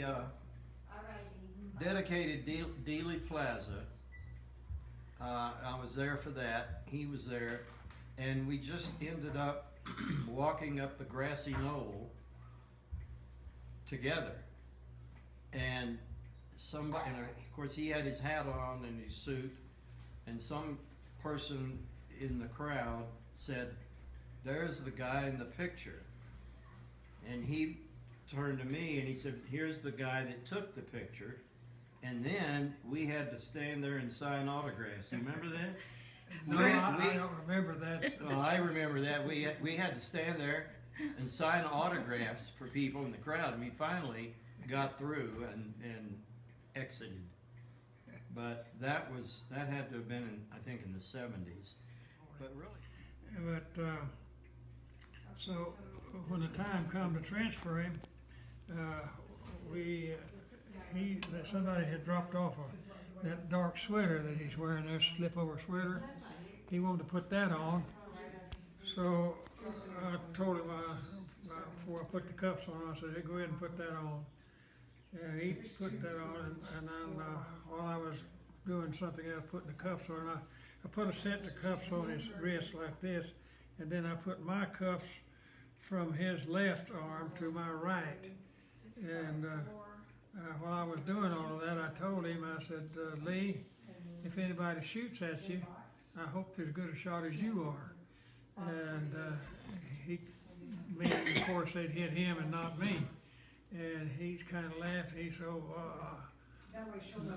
the dedicated Dealey Plaza. I was there for that. He was there, and we just ended up walking up the grassy knoll together. And somebody, and of course, he had his hat on and his suit, and some person in the crowd said, "There's the guy in the picture." And he turned to me and he said, "Here's the guy that took the picture." And then we had to stand there and sign autographs. You remember that? No, I don't remember that. Well, I remember that. We had to stand there and sign autographs for people in the crowd. And we finally got through and exited. But that had to have been in, I think, in the 70s. But really. But so when the time come to transfer him, somebody had dropped off that dark sweater that he's wearing, that slip-over sweater. He wanted to put that on. So I told him before I put the cuffs on, I said, "Hey, go ahead and put that on." And he put that on, and then while I was doing something else, putting the cuffs on, I put a set of cuffs on his wrist like this, and then I put my cuffs from his left arm to my right. And while I was doing all of that, I told him, I said, "Lee, if anybody shoots at you, I hope they're as good a shot as you are." And of course, they'd hit him and not me. And he's kind of laughed. He said,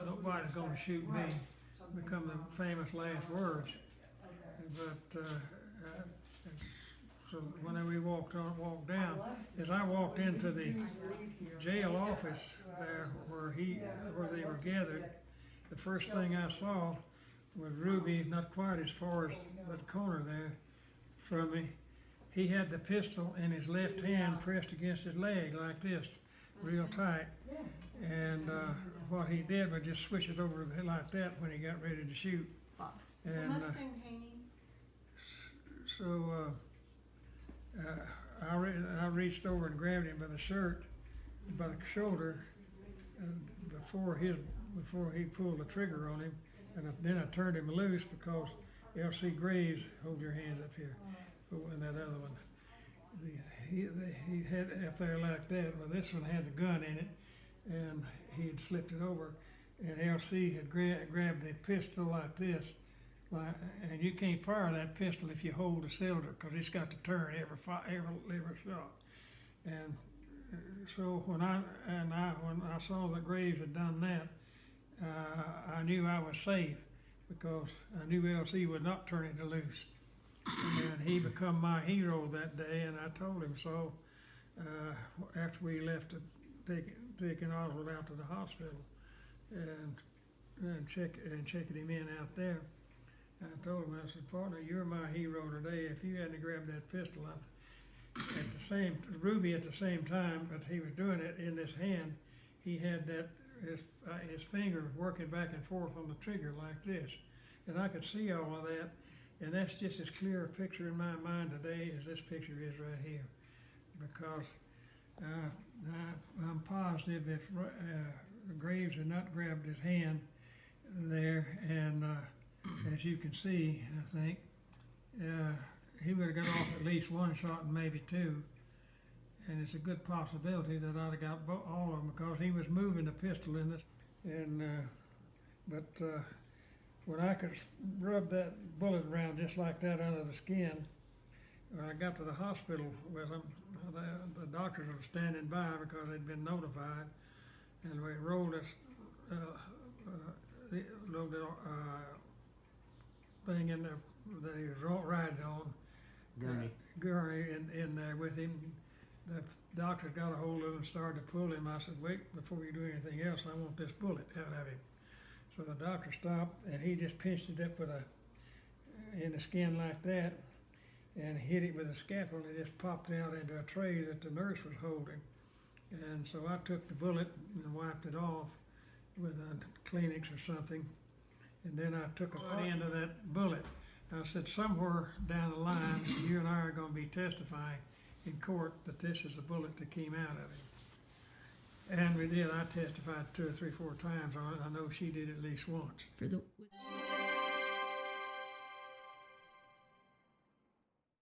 "Nobody's going to shoot me." Become the famous last words. But so when we walked down, as I walked into the jail office there where they were gathered, the first thing I saw was Ruby, not quite as far as that corner there from me. He had the pistol in his left hand pressed against his leg like this, real tight. And what he did was just switch it over like that when he got ready to shoot. And Mustang hanging. so I reached over and grabbed him by the shirt, by the shoulder, before he pulled the trigger on him, and then I turned him loose because L.C. Graves, hold your hands up here, and that other one. He had it up there like that. Well, this one had the gun in it, and he had slipped it over, and L.C. had grabbed the pistol like this. And you can't fire that pistol if you hold the cylinder because it's got to turn every shot. And so when I saw that Graves had done that, I knew I was safe because I knew L.C. would not turn it loose. And he become my hero that day, and I told him so after we left taking Oswald out to the hospital and checking him in out there. I told him, I said, "Partner, you're my hero today. If you hadn't grabbed that pistol," Ruby at the same time that he was doing it in this hand, he had his finger working back and forth on the trigger like this, and I could see all of that, and that's just as clear a picture in my mind today as this picture is right here, because I'm positive if Graves had not grabbed his hand there, and as you can see, I think, he would have got off at least one shot and maybe two. And it's a good possibility that I'd have got all of them because he was moving the pistol in this. And, but when I could rub that bullet around just like that under the skin, when I got to the hospital with him, the doctors were standing by because they'd been notified. And we rolled this thing in there that he was riding on, gurney in there with him. The doctor got a hold of him and started to pull him. I said, "Wait, before you do anything else, I want this bullet out of him." So the doctor stopped, and he just pinched it up in the skin like that, and hit it with a scalpel, and it just popped out into a tray that the nurse was holding. And so I took the bullet and wiped it off with a Kleenex or something. And then I took a part end of that bullet. I said, somewhere down the line, you and I are going to be testifying in court that this is a bullet that came out of him. And we did, I testified 2 or 3, 4 times on it, I know she did at least once. For the